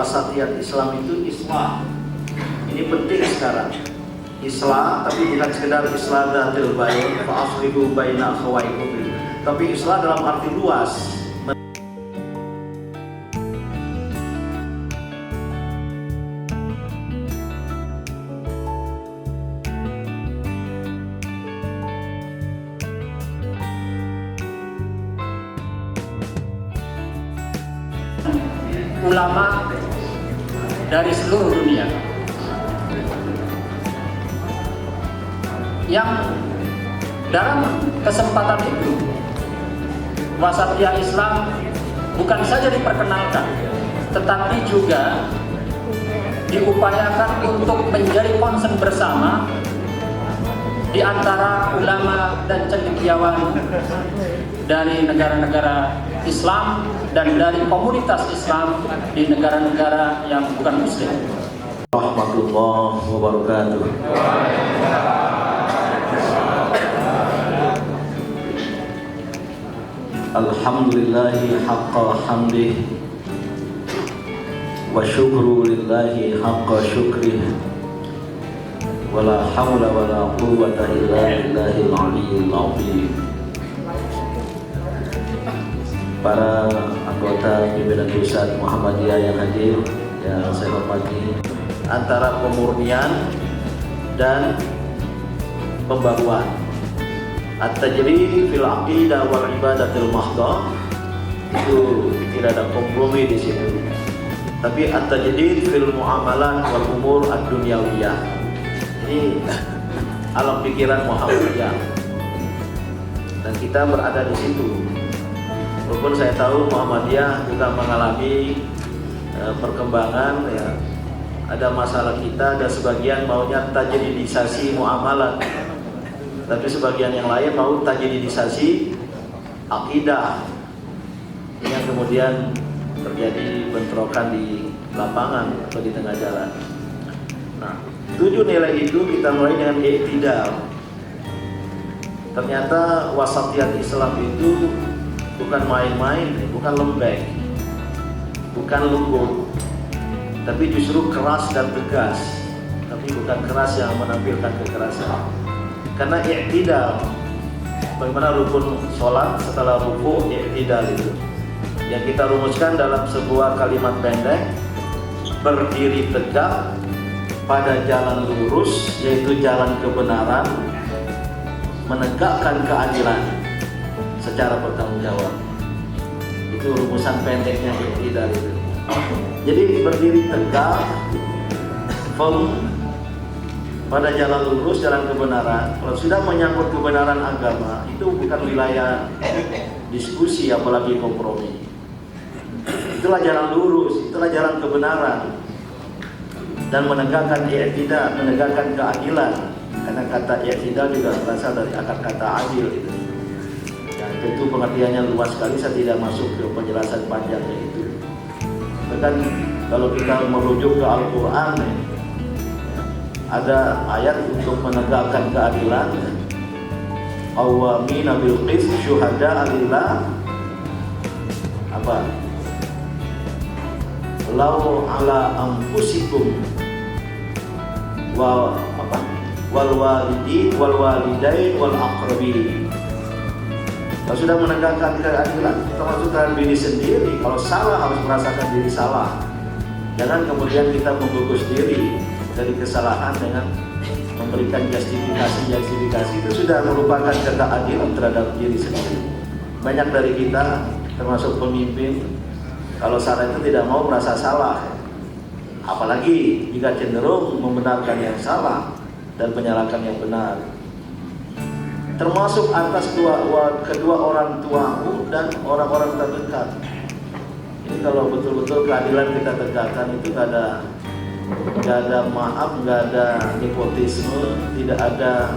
wasatiyat Islam itu islah. Ini penting sekarang. Islah, tapi bukan sekedar islah dzatil bain, fa aslihu baina akhawaykum. Tapi islah dalam arti luas. Ulama dari seluruh dunia yang dalam kesempatan itu wasatiyah Islam bukan saja diperkenalkan, tetapi juga diupayakan untuk menjadi concern bersama di antara ulama dan cendekiawan dari negara-negara Islam dan dari komunitas Islam di negara-negara yang bukan Muslim. Warahmatullahi wabarakatuh. Alhamdulillahi haqqa hamdih wa syukru lillahi haqqa syukrih wa la hawla wa la quwwata illa billahil aliyyil azim. Para anggota pimpinan pusat Muhammadiyah yang hadir, yang saya hormati, antara pemurnian dan pembaruan, at-tajrid fil aqidah wal ibadatil mahdhah, itu tidak ada kompromi di situ. Tapi at-tajrid fil muamalat wal umur ad-dunyawiyah, ini alam pikiran Muhammadiyah, dan kita berada di situ. Walaupun saya tahu Muhammadiyah juga mengalami perkembangan, ya, ada masalah kita, ada sebagian maunya tajridisasi muamalat, tapi sebagian yang lain mau tajridisasi akidah, yang kemudian terjadi bentrokan di lapangan atau di tengah jalan. Nah, 7 nilai itu kita mulai dengan i'tidal. Ternyata wasatiyat Islam itu bukan main-main, bukan lembek, bukan lembut, tapi justru keras dan tegas. Tapi bukan keras yang menampilkan kekerasan. Karena i'tidal, bagaimana rukun sholat setelah ruku, i'tidal itu yang kita rumuskan dalam sebuah kalimat pendek: berdiri tegak pada jalan lurus, yaitu jalan kebenaran, menegakkan keadilan secara bertanggung jawab. Itu rumusan pendeknya i'tidal itu. Jadi berdiri tegak, firm pada jalan lurus, jalan kebenaran. Kalau sudah menyangkut kebenaran agama, itu bukan wilayah diskusi apalagi kompromi. Itulah jalan lurus, itulah jalan kebenaran, dan menegakkan i'tidal, menegakkan keadilan. Karena kata i'tidal juga berasal dari akar kata adil itu. Dan tentu pengertiannya luas sekali, saya tidak masuk ke penjelasan panjangnya itu. Bahkan kalau kita merujuk ke Al-Quran, ada ayat untuk menegakkan keadilan, qawwamina bil qist syuhada lillah, apa? Lau ala anfusikum wa apa? Wal walidin wal walidain wal aqrabin. Kalau sudah menegakkan keadilan, termasuk terhadap diri sendiri. Kalau salah harus merasakan diri salah. Jangan kemudian kita membungkus diri dari kesalahan dengan memberikan justifikasi itu sudah merupakan ketidakadilan terhadap diri sendiri. Banyak dari kita, termasuk pemimpin, kalau salah itu tidak mau merasa salah, apalagi jika cenderung membenarkan yang salah dan menyalahkan yang benar. Termasuk atas kedua orang tuamu dan orang-orang terdekat. Ini kalau betul-betul keadilan kita tegakkan, itu nggak ada maaf, nggak ada nepotisme, tidak ada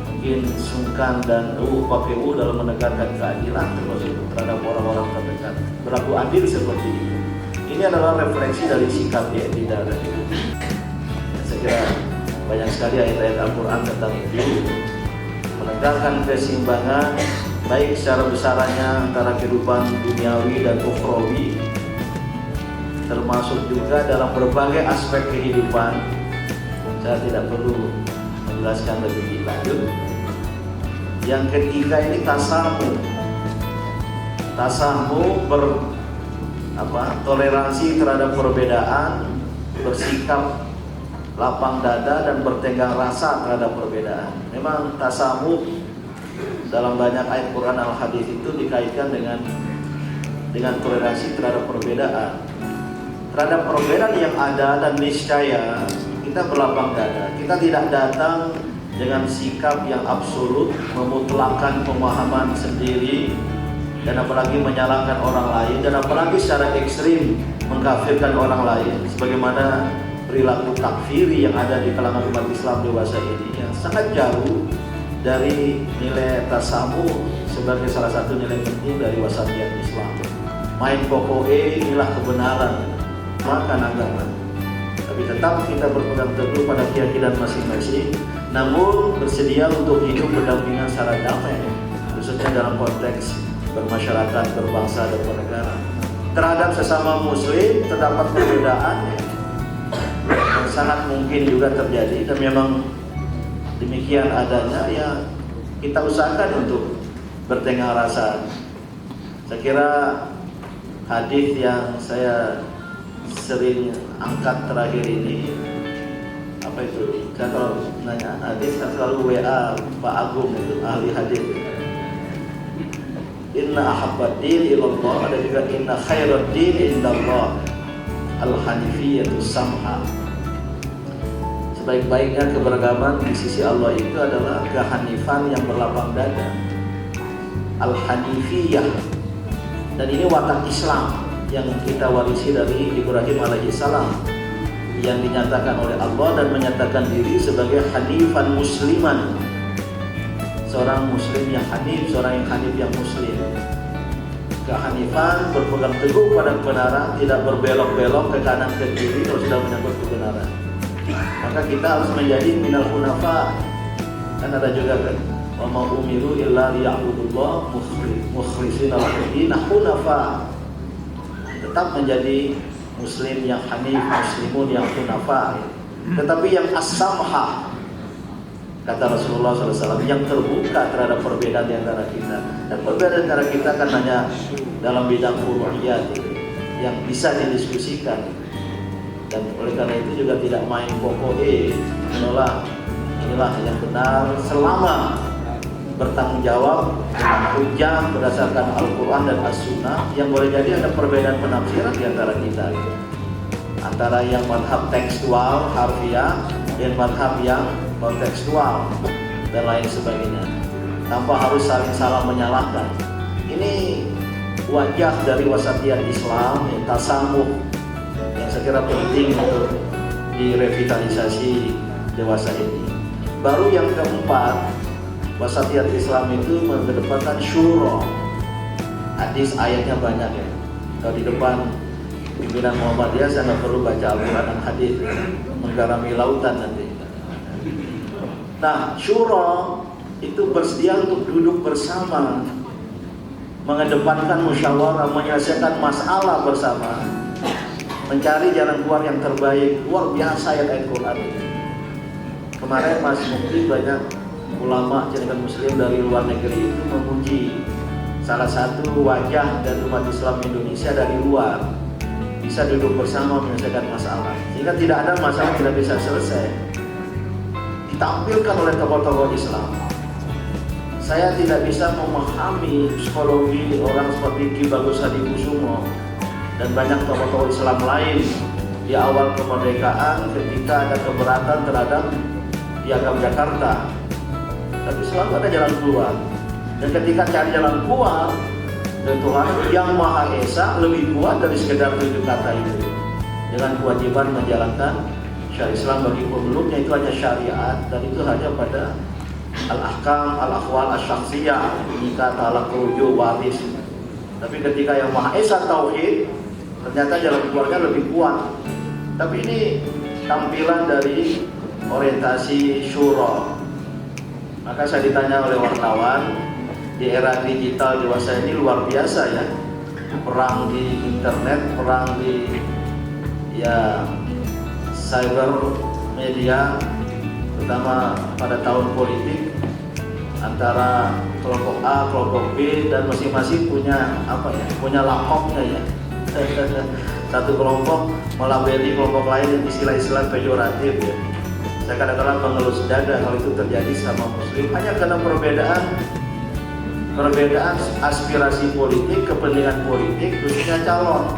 mungkin sungkan dan pakai dalam menegakkan keadilan, termasuk terhadap orang-orang terdekat. Berlaku adil seperti ini. Ini adalah refleksi dari sikap i'tidal tadi. Saya kira banyak sekali ayat-ayat Al-Quran tentang itu. Menegakkan keseimbangan baik secara besarannya antara kehidupan duniawi dan ukhrawi, termasuk juga dalam berbagai aspek kehidupan. Saya tidak perlu menjelaskan lebih lanjut. Yang ketiga ini tasamu toleransi terhadap perbedaan, bersikap lapang dada dan bertenggang rasa terhadap perbedaan. Memang tasamu dalam banyak ayat Quran al-Hadis itu dikaitkan dengan toleransi terhadap perbedaan. Terhadap perbedaan yang ada dan niscaya kita berlapang dada. Kita tidak datang dengan sikap yang absolut, memutlakkan pemahaman sendiri, dan apalagi menyalahkan orang lain, dan apalagi secara ekstrim mengkafirkan orang lain, sebagaimana perilaku takfiri yang ada di kalangan umat Islam dewasa ini, yang sangat jauh dari nilai tasamu sebagai salah satu nilai penting dari wasatiyah Islam. Main pokoknya inilah kebenaran, makan agama. Tapi tetap kita berpegang teguh pada keyakinan masing-masing, namun bersedia untuk hidup berdampingan secara damai, khususnya dalam konteks bermasyarakat, berbangsa dan bernegara. Terhadap sesama muslim terdapat perbedaan yang sangat mungkin juga terjadi, dan memang demikian adanya, ya kita usahakan untuk bertenggang rasa. Saya kira hadis yang saya sering angkat terakhir ini, apa itu? Saya kalau nanya hadis kan selalu WA Pak Agung itu, ahli hadis. Inna ahabbaddin ilallah, ada juga inna khairuddin indallah al-hanifiyatu samha. Sebaik-baiknya keberagaman di sisi Allah itu adalah kehanifan yang berlapang dada, al-hanifiyah. Dan ini watak Islam yang kita warisi dari Ibrahim alaihissalam, yang dinyatakan oleh Allah dan menyatakan diri sebagai hanifan musliman, seorang muslim yang hanif, seorang yang hanif yang muslim. Kehanifan berpegang teguh pada kebenaran, tidak berbelok-belok ke kanan ke kiri kalau sudah menyangkut kebenaran. Maka kita harus menjadi minal hunafa. Kan ada juga kan, wa ma umiru illa liya'budullah mukhlishina lahu-d-din hunafa. Tetap menjadi muslim yang hanif, muslimun yang hunafa. Tetapi yang as-samha, kata Rasulullah SAW, yang terbuka terhadap perbedaan di antara kita. Dan perbedaan di antara kita kan hanya dalam bidang furu'iyat yang bisa didiskusikan. Dan oleh karena itu juga tidak main pokoknya menolak inilah yang benar, selama bertanggung jawab dengan hujjah berdasarkan Al-Quran dan As-Sunnah. Yang boleh jadi ada perbedaan penafsiran di antara kita, antara yang madhab tekstual harfiah dan madhab yang kontekstual dan lain sebagainya, tanpa harus saling salah menyalahkan. Ini wajah dari wasatiyah Islam, tasamuh, yang saya kira penting untuk direvitalisasi dewasa ini. Baru yang keempat, wasatiyah Islam itu mengedepankan syuro. Hadis ayatnya banyak ya. Kalau di depan pimpinan Muhammadiyah saya nggak perlu baca Al-Quran dan hadis, menggarami lautan nanti. Nah, syuro itu bersedia untuk duduk bersama, mengedepankan musyawarah, menyelesaikan masalah bersama, mencari jalan keluar yang terbaik. Luar biasa ayat Quran ini. Kemarin Mas Mukti, banyak ulama jaringan muslim dari luar negeri itu memuji salah satu wajah dari umat Islam Indonesia dari luar, bisa duduk bersama menyelesaikan masalah, sehingga tidak ada masalah tidak bisa selesai. Ditampilkan oleh tokoh-tokoh Islam. Saya tidak bisa memahami psikologi orang seperti Ki Bagus Hadikusumo dan banyak tokoh-tokoh Islam lain di awal kemerdekaan ketika ada keberatan terhadap Piagam Jakarta. Tapi selalu ada jalan keluar. Dan ketika cari jalan keluar, dan Tuhan yang Maha Esa lebih kuat dari sekedar 7 kata itu. Dengan kewajiban menjalankan syariat Islam bagi pemeluknya, itu hanya syariat, dan itu hanya pada al-ahkam, al-akhwal, as-syakhsiyah, nikah, talak, rujuk, waris. Tapi ketika yang Maha Esa tauhid, ternyata jalan keluarnya lebih kuat. Tapi ini tampilan dari orientasi syuro. Maka saya ditanya oleh wartawan, di era digital dewasa ini luar biasa ya, perang di internet, perang di ya cyber media, terutama pada tahun politik, antara kelompok A, kelompok B, dan masing-masing punya punya lakopnya ya. Satu kelompok melabeli kelompok lain dengan istilah-istilah pejoratif ya. Saya kadang-kadang mengelus dada kalau itu terjadi sama Muslim hanya karena perbedaan aspirasi politik, kepentingan politik, khususnya calon,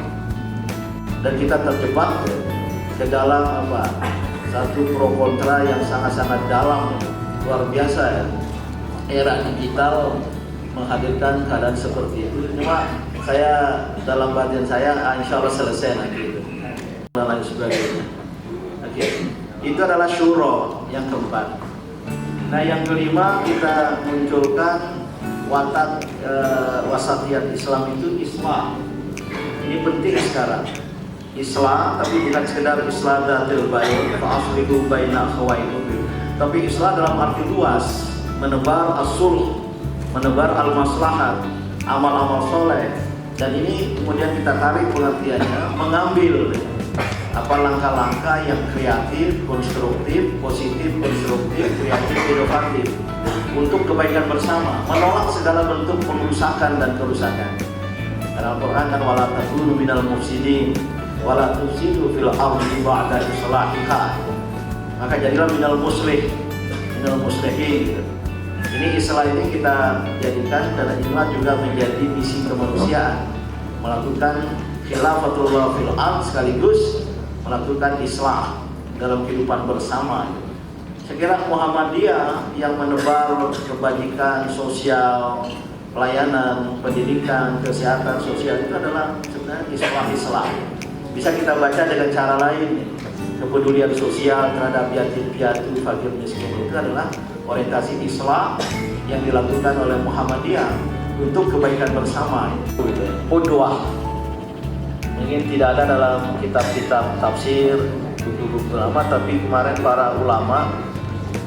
dan kita terjebak ke dalam satu pro kontra yang sangat-sangat dalam, luar biasa ya. Era digital menghadirkan keadaan seperti itu. Cuma saya dalam batin saya insya Allah selesai nanti itu dan lain sebagainya. Oke. Itu adalah syuro yang keempat. Nah yang kelima kita munculkan watak wasatiyat Islam itu Islam. Ini penting sekarang. Islam tapi bukan sekedar Islam datil bain fa'aslihu baina akhawaikum. Tapi Islam dalam arti luas, menebar as-sulh, menebar al-maslahat, amal-amal soleh. Dan ini kemudian kita tarik pengertiannya, mengambil langkah-langkah yang kreatif, konstruktif, positif, konstruktif, kreatif, inovatif untuk kebaikan bersama, menolak segala bentuk pengerusakan dan kerusakan. Karena Al-Quran kan wala takunu minal mufsidin wala tufsidu fil ardi ba'da islahiha. Maka jadilah minal muslih, minal muslihin gitu. Ini istilah ini kita jadikan dan inilah juga menjadi misi kemanusiaan, melakukan khilafatullah fil ard sekaligus melakukan islah dalam kehidupan bersama. Saya kira Muhammadiyah yang menebar kebajikan sosial, pelayanan, pendidikan, kesehatan sosial itu adalah sebenarnya islah. Bisa kita baca dengan cara lain. Kepedulian sosial terhadap yatim piatu, fakir miskin itu adalah orientasi Islam yang dilakukan oleh Muhammadiyah untuk kebaikan bersama. Qudwah mungkin tidak ada dalam kitab-kitab tafsir, buku-buku ulama, tapi kemarin para ulama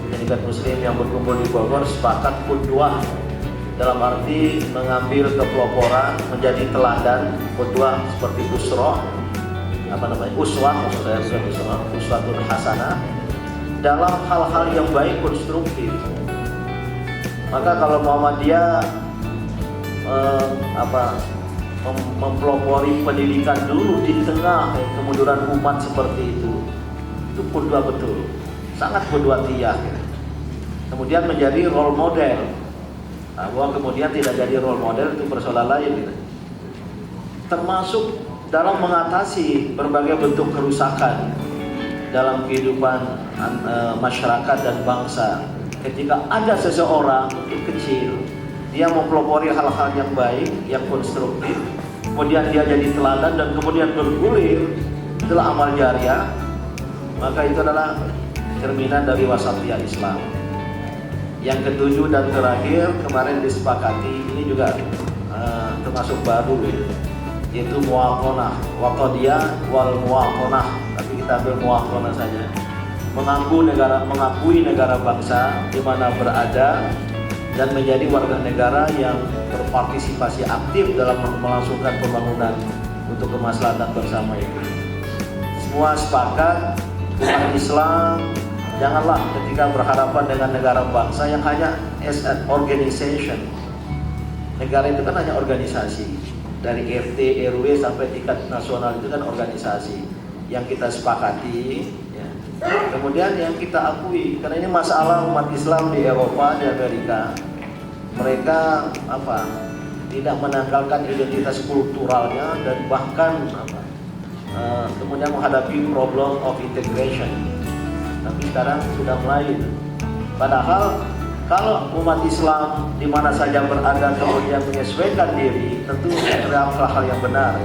pendidikan Muslim yang berkumpul di Bogor sepakat qudwah dalam arti mengambil kepeloporan, menjadi teladan. Qudwah seperti uswah, uswatun hasanah dalam hal-hal yang baik, konstruktif. Maka kalau Muhammadiyah mempelopori pendidikan dulu di tengah kemunduran umat seperti itu qudwah betul, sangat qudwatiyah. Kemudian menjadi role model. Bahwa kemudian tidak jadi role model itu persoalan lain. Termasuk dalam mengatasi berbagai bentuk kerusakan dalam kehidupan masyarakat dan bangsa. Ketika ada seseorang kecil, dia mempelopori hal-hal yang baik, yang konstruktif, kemudian dia jadi teladan dan kemudian bergulir itulah amal jariah, maka itu adalah cerminan dari wasatiyah Islam. Yang ketujuh dan terakhir kemarin disepakati, ini juga termasuk baru yaitu muwaqonah, waqadiyah wal muwaqonah, tapi kita ambil muwaqonah saja. Mengakui negara bangsa di mana berada dan menjadi warga negara yang berpartisipasi aktif dalam melangsungkan pembangunan untuk kemaslahatan bersama itu. Semua sepakat umat Islam janganlah ketika berhadapan dengan negara bangsa yang hanya as an organization. Negara itu kan hanya organisasi, dari RT, RW sampai tingkat nasional itu kan organisasi yang kita sepakati. Kemudian yang kita akui, karena ini masalah umat Islam di Eropa, di Amerika, mereka tidak menanggalkan identitas kulturalnya dan bahkan kemudian menghadapi problem of integration. Tapi sekarang sudah mulai. Padahal kalau umat Islam di mana saja berada kemudian menyesuaikan diri, tentu adalah hal-hal yang benar,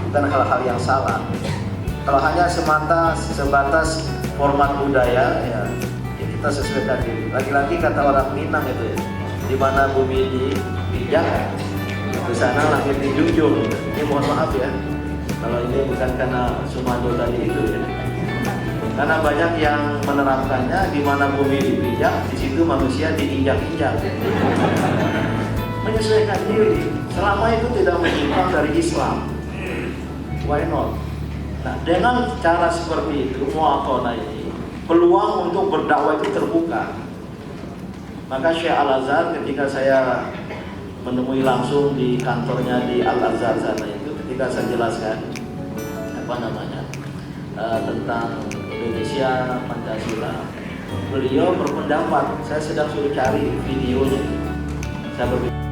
bukan hal-hal yang salah. Kalau hanya sebatas format budaya, ya kita sesuaikan diri. Lagi-lagi kata orang Minang itu ya, di mana bumi dipijak, di sana langit dijunjung. Ini mohon maaf ya, kalau ini bukan karena Sumando tadi itu ya. Karena banyak yang menerapkannya, di mana bumi dipijak, di situ manusia diinjak-injak. Menyesuaikan diri, selama itu tidak menyimpang dari Islam. Why not? Nah, dengan cara seperti itu, mu'atonah ini, peluang untuk berdakwah itu terbuka. Maka Syekh Al-Azhar ketika saya menemui langsung di kantornya di Al-Azhar sana itu, ketika saya jelaskan tentang Indonesia Pancasila, beliau berpendapat, saya sedang suruh cari videonya. Saya berpikir